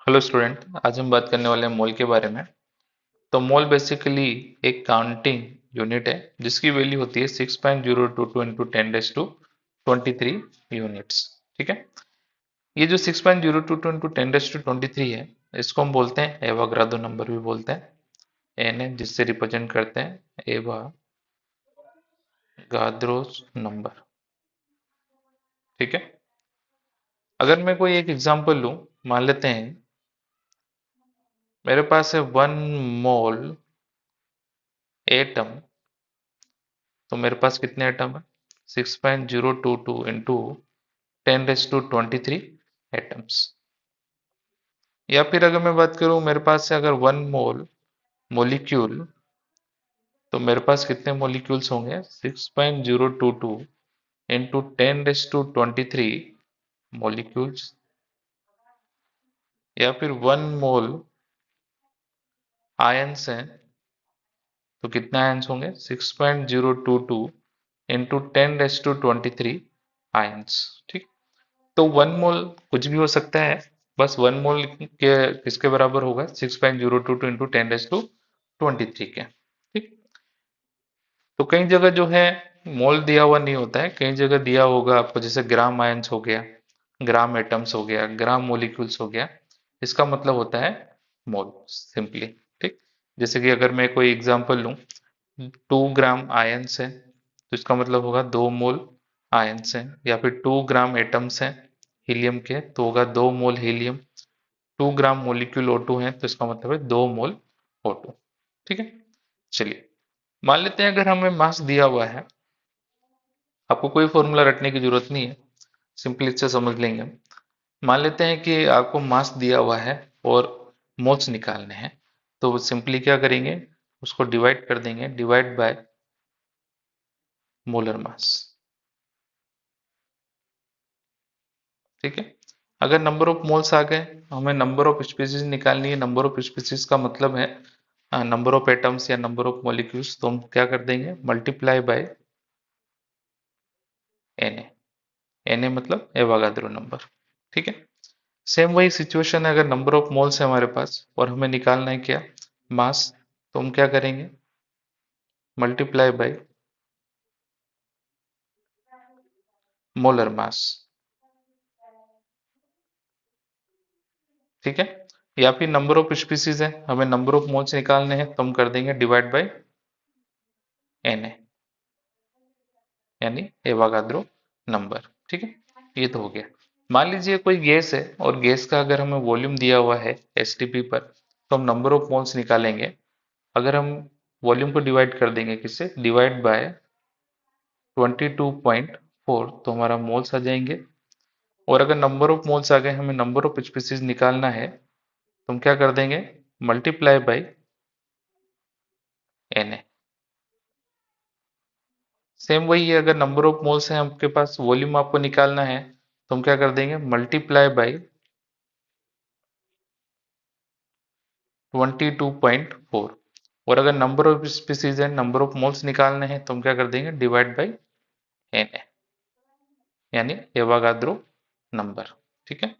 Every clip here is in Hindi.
हेलो स्टूडेंट, आज हम बात करने वाले हैं मोल के बारे में। तो मोल बेसिकली एक काउंटिंग यूनिट है जिसकी वैल्यू होती है 6.022 इंटू 10⁻23 यूनिट्स। ठीक है। ये जो 6.022 इंटू 10⁻23 है, इसको हम बोलते हैं एवोगाद्रो नंबर भी बोलते हैं। एन है जिससे रिप्रेजेंट करते हैं एवोगाद्रोस नंबर। ठीक है। अगर मैं कोई एक एग्जांपल लूं, मान लेते हैं मेरे पास है 1 मोल एटम। तो मेरे पास कितने एटम है? 6.022 इंटू 10⁻23 एटम्स। या फिर अगर मैं बात करूं, मेरे पास से अगर 1 मोल मोलिक्यूल, तो मेरे पास कितने मोलिक्यूल्स होंगे? 6.022 इंटू 10⁻23 मोलिक्यूल्स। या फिर 1 मोल आयंस हैं, तो कितने आयंस होंगे? 6.022 इंटू 10⁻23 आयंस। ठीक। तो 1 मोल कुछ भी हो सकता है, बस 1 मोल के किसके बराबर होगा? 6.022 इंटू 10⁻23 के। ठीक। तो कई जगह जो है मोल दिया हुआ नहीं होता है, कई जगह दिया होगा आपको, जैसे ग्राम आयंस हो गया, ग्राम एटम्स हो गया, ग्राम मोलिक्यूल्स हो गया। इसका मतलब होता है मोल सिंपली। ठीक। जैसे कि अगर मैं कोई एग्जांपल लूं, 2 ग्राम आयंस है तो इसका मतलब होगा 2 मोल आयंस है। या फिर 2 ग्राम एटम्स हैं हीलियम के, तो होगा 2 मोल हीलियम। 2 ग्राम मोलिक्यूल O2 है तो इसका मतलब है 2 मोल O2। ठीक है। चलिए, मान लेते हैं अगर हमें मास दिया हुआ है, आपको कोई फॉर्मूला रटने की जरूरत नहीं है, सिंपली इससे समझ लेंगे हम। मान लेते हैं कि आपको मास दिया हुआ है और मोल्स निकालने हैं, तो सिंपली क्या करेंगे, उसको डिवाइड कर देंगे, डिवाइड बाय मोलर मास। ठीक है। अगर नंबर ऑफ मोल्स आ गए, हमें नंबर ऑफ स्पीसीज निकालनी है। नंबर ऑफ स्पीसीज का मतलब है नंबर ऑफ एटम्स या नंबर ऑफ मॉलिक्यूल्स, तो हम क्या कर देंगे? Multiply by N A. N A मतलब एवोगाद्रो नंबर। ठीक है। सेम वही सिचुएशन है, अगर नंबर ऑफ मोल्स है हमारे पास और हमें निकालना है क्या? मास। तो हम क्या करेंगे? मल्टीप्लाई बाय मोलर मास। ठीक है। या फिर नंबर ऑफ स्पीसीज है, हमें नंबर ऑफ मोल्स निकालने हैं, तो हम कर देंगे डिवाइड बाय एन ए, यानी एवोगाद्रो नंबर। ठीक है। ये तो हो गया। मान लीजिए कोई गैस है और गैस का अगर हमें वॉल्यूम दिया हुआ है एसटीपी पर, तो हम नंबर ऑफ मोल्स निकालेंगे। अगर हम वॉल्यूम को डिवाइड कर देंगे किससे? डिवाइड बाय 22.4, तो हमारा मोल्स आ जाएंगे। और अगर नंबर ऑफ मोल्स आ गए, हमें नंबर ऑफ स्पीसीज निकालना है, तो हम क्या कर देंगे? Multiply by N A. Same वही है, अगर नंबर ऑफ मोल्स है आपके पास, वॉल्यूम आपको निकालना है, तो हम क्या कर देंगे? Multiply bye 22.4। और अगर नंबर ऑफ स्पीसीज है, नंबर ऑफ मोल्स निकालने हैं, तो हम क्या कर देंगे? डिवाइड बाय एन ए, यानी एवोगाद्रो नंबर। ठीक है।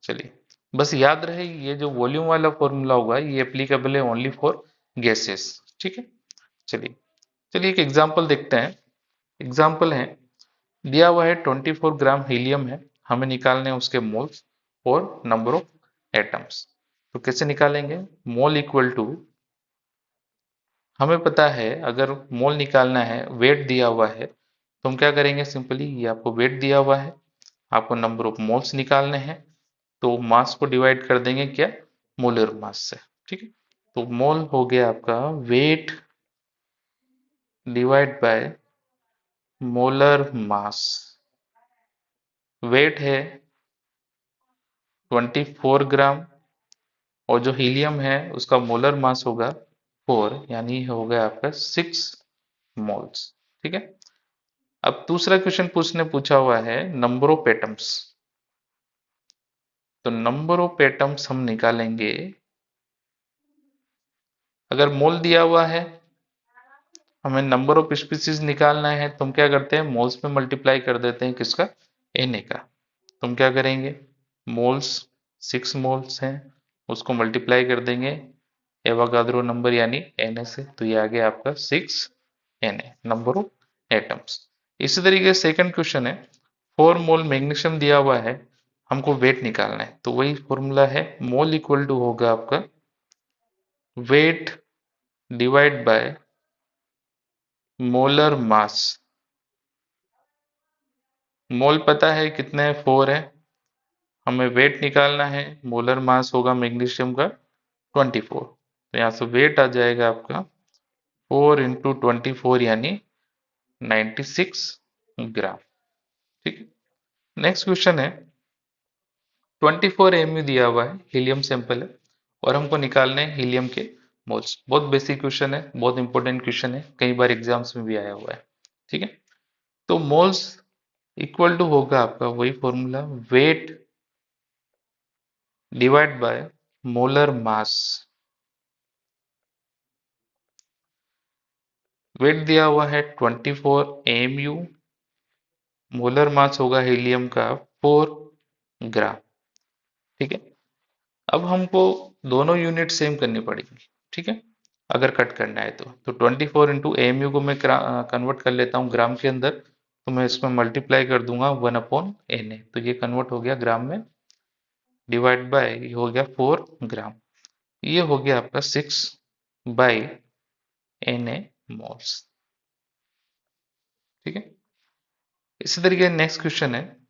चलिए, बस याद रहे ये जो वॉल्यूम वाला फॉर्मूला होगा ये एप्लीकेबल है ओनली फॉर गैसेस। ठीक है। चलिए, चलिए एक एग्जांपल देखते हैं। एग्जांपल है, दिया हुआ है 24 ग्राम हीलियम है, हमें निकालने हैं उसके मोल्स और नंबर ऑफ एटम्स। तो कैसे निकालेंगे? मोल इक्वल टू, हमें पता है अगर मोल निकालना है, वेट दिया हुआ है, तो हम क्या करेंगे? सिंपली ये आपको वेट दिया हुआ है, आपको नंबर ऑफ मोल्स निकालने हैं, तो मास को डिवाइड कर देंगे क्या? मोलर मास से। ठीक है। तो मोल हो गया आपका weight divide by molar mass. Weight है 24 ग्राम, और जो हीलियम है उसका मोलर मास होगा 4, यानी हो गया आपका 6 मोल्स। ठीक है। अब दूसरा क्वेश्चन पूछा हुआ है नंबर ऑफ एटम्स। तो नंबर ऑफ एटम्स हम निकालेंगे, अगर मोल दिया हुआ है, हमें नंबर ऑफ स्पीसीज निकालना है, तो हम क्या करते हैं? मोल्स में मल्टीप्लाई कर देते हैं किसका? एन ए का। तो हम क्या करेंगे? मोल्स 6 मोल्स हैं, उसको मल्टीप्लाई कर देंगे एवोगाद्रो नंबर यानी Na से, तो ये आ गया आपका 6Na नंबर ऑफ एटम्स। इसी तरीके से सेकंड क्वेश्चन है, 4 मोल मैग्नीशियम दिया हुआ है, हमको वेट निकालना है, तो वही फॉर्मूला है, मोल इक्वल टू होगा आपका weight divide by molar mass. Mole पता है कितने है, 4 है, हमें वेट निकालना है, मोलर मास होगा मैग्नीशियम का 24, तो यहाँ से वेट आ जाएगा आपका 4 इंटू 24 यानी 96 ग्राम। ठीक है, नेक्स्ट क्वेश्चन है, 24 mu दिया हुआ है, हीलियम सैंपल है और हमको निकालने हैं हीलियम के मोल्स। बहुत बेसिक क्वेश्चन है, बहुत इंपॉर्टेंट क्वेश्चन है, कई बार एग्जाम्स में भी आया हुआ है। ठीक है, तो मोल्स इक्वल टू होगा आपका वही formula, weight divide by molar mass. Weight दिया हुआ है 24 mu, मोलर मास होगा हीलियम का 4 ग्राम। ठीक है, अब हमको दोनों यूनिट सेम करनी पड़ेगी। ठीक है, अगर कट करना है तो 24 इंटू एम यू को मैं कन्वर्ट कर लेता हूँ ग्राम के अंदर, तो मैं इसमें मल्टीप्लाई कर दूंगा 1/Na, तो ये कन्वर्ट हो गया ग्राम में, डिवाइड बाय ये हो गया 4 ग्राम, ये हो गया आपका 6/Na मोल्स। ठीक है, इसी तरीके नेक्स्ट क्वेश्चन है,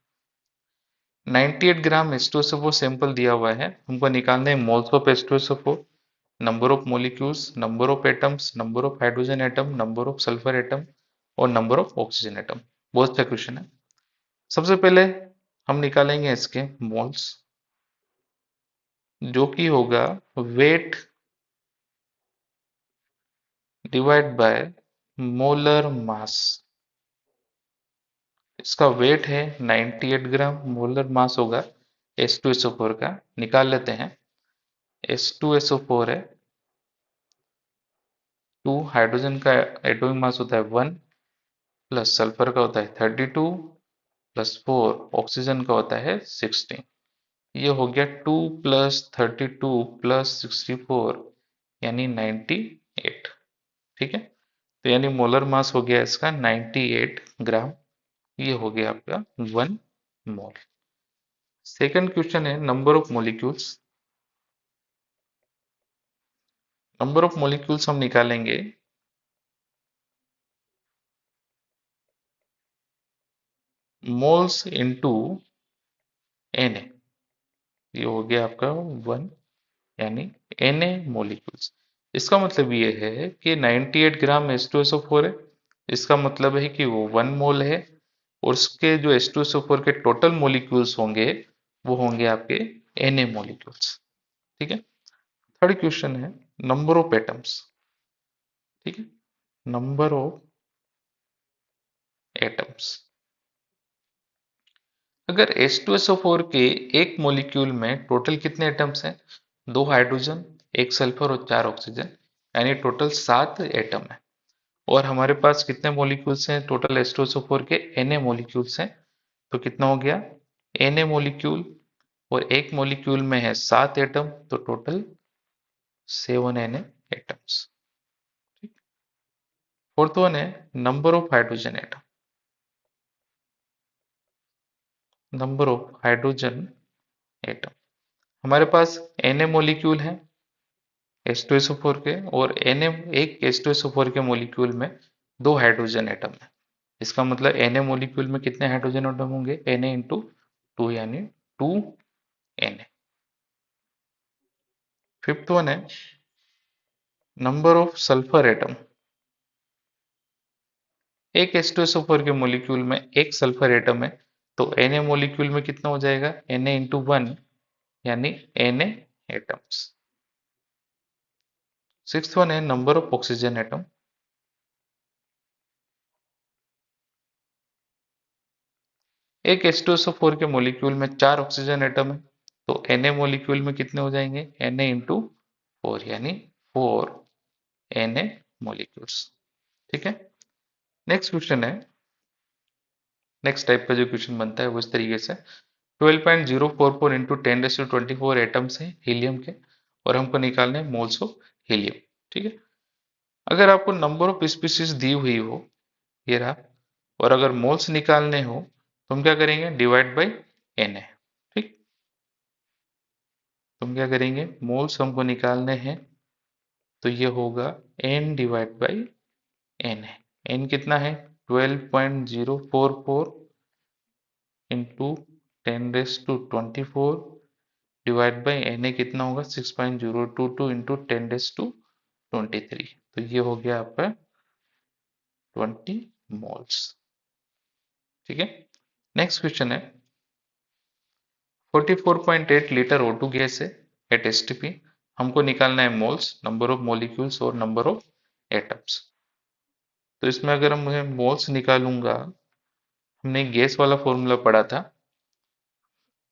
98 ग्राम H2SO4 सैंपल दिया हुआ है, हमको निकालना है moles of H2SO4, number of molecules, number of atoms, number of hydrogen atom, number of sulphur atom और नंबर ऑफ ऑक्सीजन एटम। बहुत अच्छा क्वेश्चन है। सबसे पहले हम निकालेंगे इसके मोल्स, जो कि होगा वेट डिवाइड बाय मोलर मास। इसका वेट है 98 ग्राम, मोलर मास होगा H2SO4 का, निकाल लेते हैं। H2SO4 है 2, हाइड्रोजन का एटॉमिक मास होता है 1, प्लस सल्फर का होता है 32, प्लस 4 ऑक्सीजन का होता है 16। ये हो गया 2 प्लस 32 प्लस 64 यानी 98। ठीक है, तो यानी मोलर मास हो गया इसका 98 ग्राम, ये हो गया आपका 1 मोल। सेकंड क्वेश्चन है, number of molecules. Number of molecules हम निकालेंगे मोल्स इनटू Na, ये हो गया आपका 1 यानी Na मॉलिक्यूल्स। इसका मतलब ये है कि 98 ग्राम H2SO4 है, इसका मतलब है कि वो 1 मोल है, और उसके जो H2SO4 के टोटल मॉलिक्यूल्स होंगे वो होंगे आपके Na मॉलिक्यूल्स। ठीक है, थर्ड क्वेश्चन है, नंबर ऑफ एटम्स। ठीक है, नंबर ऑफ एटम्स, अगर H2SO4 के एक मॉलिक्यूल में टोटल कितने एटम्स हैं, 2 हाइड्रोजन, 1 सल्फर और 4 ऑक्सीजन, यानी टोटल 7 एटम है। और हमारे पास कितने मॉलिक्यूल्स हैं टोटल H2SO4 के, Na मॉलिक्यूल्स हैं, तो कितना हो गया Na मॉलिक्यूल, और एक मॉलिक्यूल में है 7 एटम, तो total 7 Na atoms. Fourth one है number of hydrogen atom, number of hydrogen atom. हमारे पास Na मॉलिक्यूल है H2SO4 के, और Na एक H2SO4 के मॉलिक्यूल में 2 हाइड्रोजन एटम है। इसका मतलब Na मॉलिक्यूल में कितने हाइड्रोजन एटम होंगे, Na इंटू 2 यानी 2Na। फिफ्थ वन है नंबर ऑफ सल्फर एटम। एक H2SO4 के मॉलिक्यूल में एक सल्फर एटम है, तो Na मॉलिक्यूल में कितना हो जाएगा, Na इंटू 1 यानी Na एटम्स। सिक्स्थ वन है नंबर ऑफ ऑक्सीजन एटम। एक H2SO4 के मॉलिक्यूल में 4 ऑक्सीजन एटम है, तो Na मॉलिक्यूल में कितने हो जाएंगे, Na इंटू 4 यानी 4 Na मॉलिक्यूल्स। ठीक है, नेक्स्ट क्वेश्चन है, नेक्स्ट टाइप का जो क्वेश्चन बनता है वो इस तरीके से, 12.044 इंटू 10⁻24 एटम्स हैं हीलियम के, और हमको निकालना है मोल्स ऑफ हीलियम। ठीक है, अगर आपको नंबर ऑफ स्पीशीज दी हुई हो, ये रहा, और अगर मोल्स निकालने हो तो हम क्या करेंगे, डिवाइड बाई एन है। ठीक, तो हम क्या करेंगे, मोल्स हमको निकालने हैं तो ये होगा n डिवाइड बाई एन है। n कितना है, 12.044 इंटू 10⁻24 डिवाइड बाई एन कितना होगा, 6.022 इंटू 10⁻23। तो ये हो गया आपका 20 मोल्स। ठीक है, नेक्स्ट क्वेश्चन है, 44.8 लीटर O2 गैस है एट एसटीपी, हमको निकालना है मोल्स, नंबर ऑफ मॉलिक्यूल्स और नंबर ऑफ एटम्स। तो इसमें अगर हम मोल्स निकालूंगा, हमने गैस वाला फॉर्मूला पढ़ा था,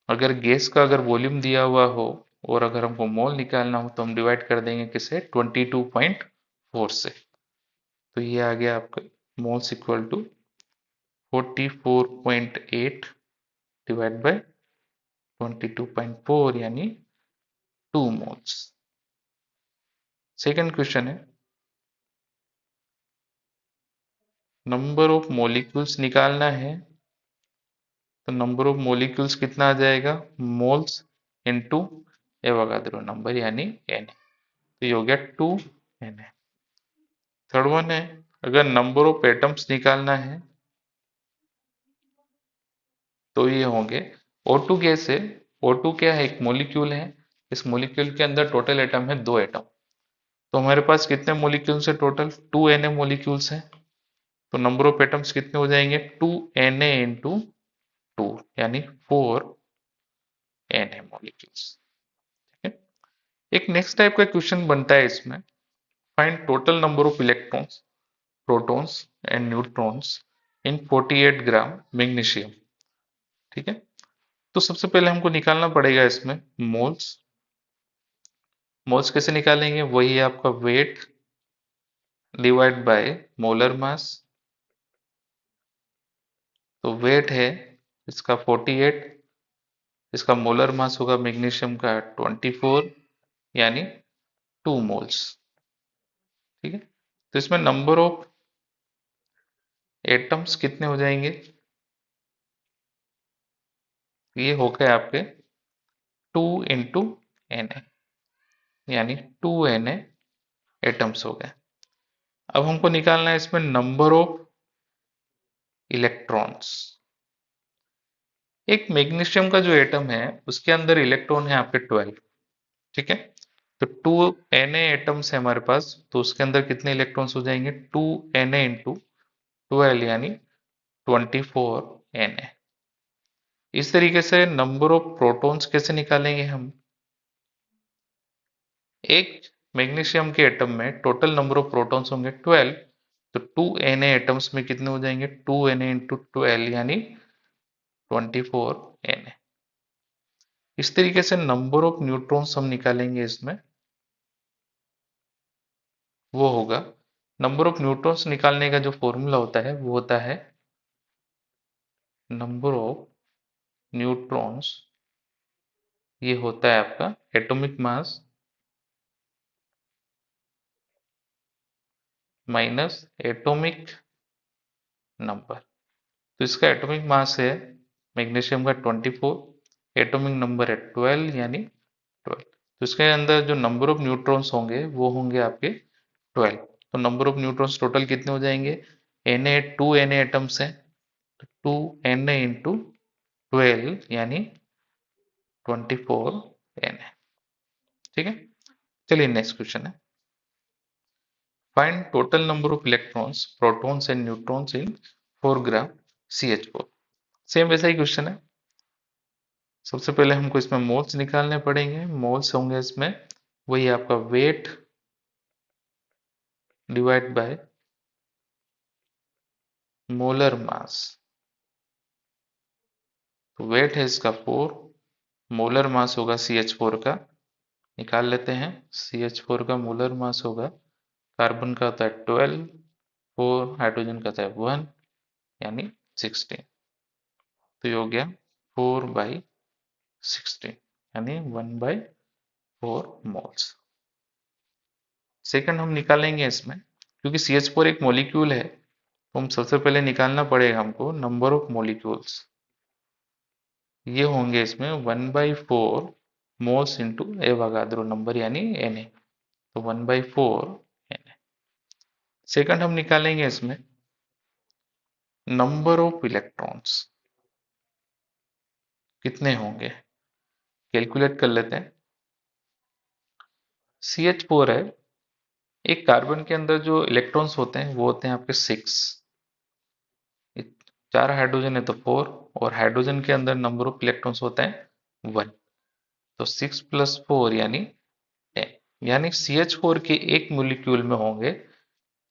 अगर गैस का अगर वॉल्यूम दिया हुआ हो और अगर हमको मोल निकालना हो तो हम डिवाइड कर देंगे किसे, 22.4 से। तो ये आ गया आपका moles equal to 44.8 divide by 22.4 यानी 2 मोल्स। सेकंड क्वेश्चन है, नंबर ऑफ मॉलिक्यूल्स निकालना है, तो नंबर ऑफ मॉलिक्यूल्स कितना आ जाएगा, मोल्स इनटू एवोगाद्रो नंबर यानी एन। तो ये हो गया 2 एन। थर्ड वन है, अगर नंबर ऑफ एटम्स निकालना है तो ये होंगे, O2 गैस है, O2 क्या है, एक मॉलिक्यूल है, इस मॉलिक्यूल के अंदर टोटल एटम है 2 एटम। तो हमारे पास कितने मॉलिक्यूल्स है टोटल, 2 Na मॉलिक्यूल्स हैं। तो नंबर ऑफ एटम्स कितने हो जाएंगे, 2Na इंटू 2 यानी 4Na मॉलिक्यूल्स। ठीक है, एक नेक्स्ट टाइप का क्वेश्चन बनता है इसमें, find total number of electrons, protons and neutrons in 48 gram magnesium. ठीक है, तो सबसे पहले हमको निकालना पड़ेगा इसमें मोल्स। मोल्स कैसे निकालेंगे, वही है आपका वेट डिवाइड बाय मोलर मास। तो वेट है इसका 48, इसका मोलर मास होगा मैग्नीशियम का 24 यानी 2 मोल्स। ठीक है, तो इसमें नंबर ऑफ एटम्स कितने हो जाएंगे, ये हो गए आपके 2 इंटू एन यानी 2Na एटम्स हो गए। अब हमको निकालना है इसमें नंबर ऑफ इलेक्ट्रॉन्स। एक मैग्नीशियम का जो एटम है उसके अंदर इलेक्ट्रॉन है आपके 12। ठीक है, तो 2Na एटम्स है हमारे पास, तो उसके अंदर कितने इलेक्ट्रॉन्स हो जाएंगे, 2Na इंटू 12 यानी 24Na। इस तरीके से नंबर ऑफ प्रोटॉन्स कैसे निकालेंगे हम, एक मैग्नीशियम के एटम में टोटल नंबर ऑफ प्रोटॉन्स होंगे 12, तो 2Na एटम्स में कितने हो जाएंगे, 2Na इंटू 12 यानी 24Na। इस तरीके से नंबर ऑफ न्यूट्रॉन्स हम निकालेंगे इसमें, वो होगा, नंबर ऑफ न्यूट्रॉन्स निकालने का जो फॉर्मूला होता है वो होता है नंबर ऑफ न्यूट्रॉन्स, ये होता है आपका atomic mass minus atomic number. तो इसका एटॉमिक मास है मैग्नीशियम का 24, एटॉमिक नंबर है 12 यानी 12। तो इसके अंदर जो नंबर ऑफ न्यूट्रॉन्स होंगे वो होंगे आपके 12। तो नंबर ऑफ न्यूट्रॉन्स टोटल कितने हो जाएंगे, Na 2Na एटम्स हैं, तो 2Na इंटू 12 यानी 24Na। ठीक है, चलिए नेक्स्ट क्वेश्चन है, find total number of electrons, protons and neutrons in 4 gram CH4। Same वैसा ही क्वेश्चन है, सबसे पहले हमको इसमें मोल्स निकालने पड़ेंगे। मोल्स होंगे इसमें वही आपका वेट डिवाइड बाय मोलर मास। तो वेट है इसका 4, मोलर मास होगा CH4 का, निकाल लेते हैं। CH4 का मोलर मास होगा, कार्बन का होता है 12, 4 हाइड्रोजन का होता है 1 यानी 16। तो ये हो गया 4 बाई 16 यानी 1/4 मोल्स। सेकंड हम निकालेंगे इसमें, क्योंकि CH4 एक मॉलिक्यूल है तो हम सबसे पहले निकालना पड़ेगा हमको नंबर ऑफ मॉलिक्यूल्स। ये होंगे इसमें 1/4 मोल्स इंटू एवोगाद्रो नंबर यानी Na, तो 1/4 Na। सेकंड हम निकालेंगे इसमें नंबर ऑफ इलेक्ट्रॉन्स कितने होंगे, कैलकुलेट कर लेते हैं। CH4 है, एक कार्बन के अंदर जो इलेक्ट्रॉन्स होते हैं वो होते हैं आपके 6, 4 हाइड्रोजन है तो 4, और हाइड्रोजन के अंदर नंबर ऑफ इलेक्ट्रॉन्स होता है 1, तो 6 + 4 यानी 10, यानी CH4 के एक मोलिक्यूल में होंगे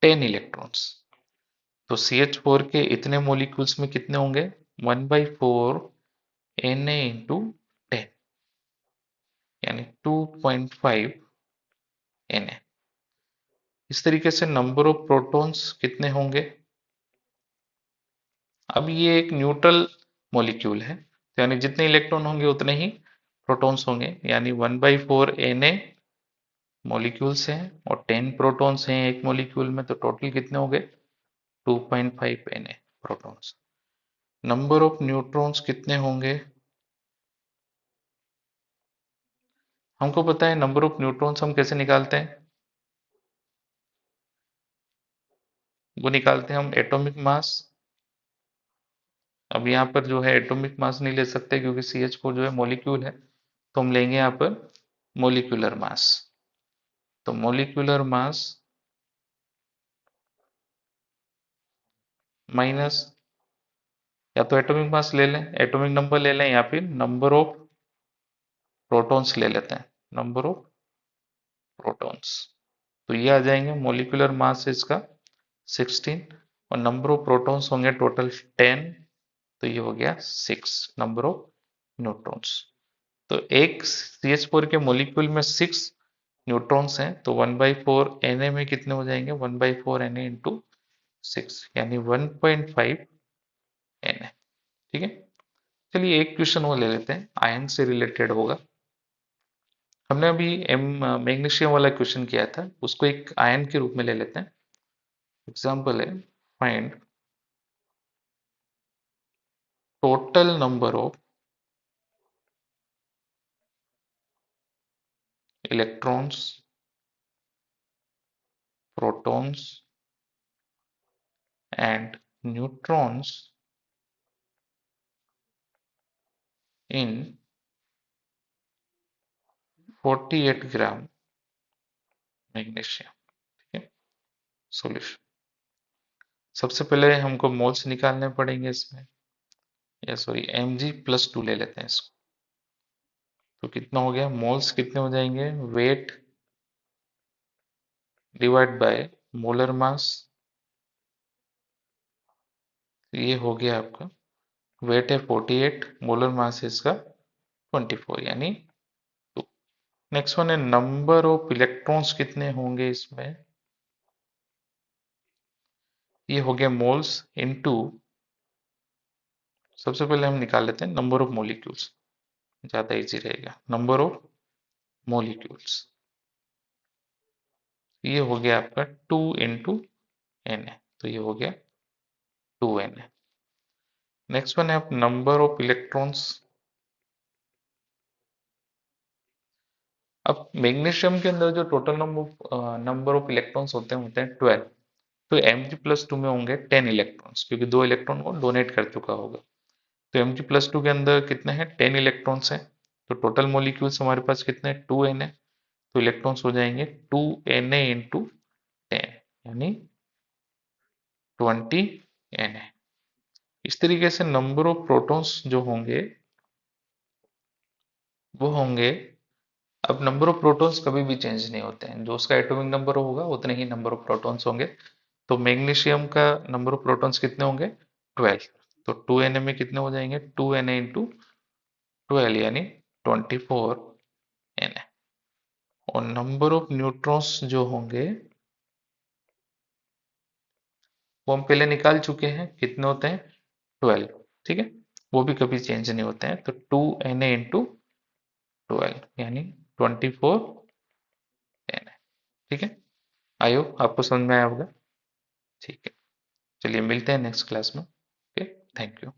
10 इलेक्ट्रॉन्स। तो CH4 के इतने मोलिक्यूल्स में कितने होंगे, 1/4 Na इंटू 10 यानी 2.5 Na। इस तरीके से नंबर ऑफ प्रोटॉन्स कितने होंगे। अब ये एक न्यूट्रल मॉलिक्यूल है, तो यानी जितने इलेक्ट्रॉन होंगे उतने ही प्रोटॉन्स होंगे, यानी 1/4 Na मॉलिक्यूल्स हैं और 10 प्रोटॉन्स हैं एक मॉलिक्यूल में, तो टोटल कितने हो गए 2.5 Na protons. Number of neutrons कितने होंगे, हमको पता है नंबर ऑफ न्यूट्रॉन्स हम कैसे निकालते हैं, वो निकालते हैं हम एटॉमिक मास। अब यहाँ पर जो है एटॉमिक मास नहीं ले सकते क्योंकि CH4 जो है मॉलिक्यूल है, तो हम लेंगे यहाँ पर मोलिकुलर मास। तो मोलिकुलर मास माइनस, या तो एटॉमिक मास ले लें, एटॉमिक नंबर ले लें, या फिर नंबर ऑफ प्रोटॉन्स ले लेते हैं, नंबर ऑफ प्रोटॉन्स। तो ये आ जाएंगे, मोलिकुलर मास है इसका 16 और नंबर ऑफ प्रोटॉन्स होंगे टोटल 10, तो ये हो गया 6 नंबर ऑफ न्यूट्रॉन्स। तो एक CH4 के मॉलिक्यूल में 6 न्यूट्रॉन्स हैं, तो 1/4 Na में कितने हो जाएंगे, 1/4 Na इंटू 6 यानी 1.5 Na। ठीक है, चलिए एक क्वेश्चन वो ले लेते हैं, आयन से रिलेटेड होगा। हमने अभी मैग्नीशियम वाला क्वेश्चन किया था, उसको एक आयन के रूप में ले लेते हैं। एग्जाम्पल है, find total number of electrons, protons and neutrons in 48 gram magnesium. ठीक है, सॉल्यूशन। सबसे पहले हमको मोल्स निकालने पड़ेंगे इसमें, या सॉरी Mg+2 ले लेते हैं इसको। तो कितना हो गया, मोल्स कितने हो जाएंगे, वेट डिवाइड बाय मोलर मास। ये हो गया आपका, वेट है 48, मोलर मास है इसका 24 यानी 2। नेक्स्ट वन है नंबर ऑफ इलेक्ट्रॉन्स कितने होंगे इसमें, ये हो गया मोल्स इनटू, सबसे पहले हम निकाल लेते हैं नंबर ऑफ मॉलिक्यूल्स, ज्यादा इजी रहेगा, नंबर ऑफ मॉलिक्यूल्स। ये हो गया आपका 2 इंटू Na, तो ये हो गया 2Na। नेक्स्ट वन है आप नंबर ऑफ इलेक्ट्रॉन्स। अब मैग्नीशियम के अंदर जो टोटल नंबर ऑफ इलेक्ट्रॉन्स होते हैं 12, तो Mg+2 में होंगे 10 इलेक्ट्रॉन्स, क्योंकि 2 इलेक्ट्रॉन वो डोनेट कर चुका होगा। तो Mg+2 के अंदर कितने हैं, 10 इलेक्ट्रॉन्स हैं। तो टोटल मॉलिक्यूल्स हमारे पास कितने हैं, 2Na। तो इलेक्ट्रॉन्स हो जाएंगे 2Na इंटू 10 यानी 20Na। इस तरीके से नंबर ऑफ प्रोटॉन्स जो होंगे वो होंगे, अब नंबर ऑफ प्रोटॉन्स कभी भी चेंज नहीं होते हैं, जो उसका एटॉमिक नंबर होगा उतने ही नंबर ऑफ प्रोटॉन्स होंगे। तो मैग्नीशियम का नंबर ऑफ प्रोटॉन्स कितने होंगे, 12। तो 2Na में कितने हो जाएंगे, 2Na इंटू 12 यानी 24Na। और नंबर ऑफ न्यूट्रॉन्स जो होंगे वो हम पहले निकाल चुके हैं, कितने होते हैं 12। ठीक है, वो भी कभी चेंज नहीं होते हैं, तो 2Na इंटू 12 यानी 24 10 है। ठीक है, आई होप आपको समझ में आया होगा। ठीक है, चलिए मिलते हैं नेक्स्ट क्लास में। Okay, thank you.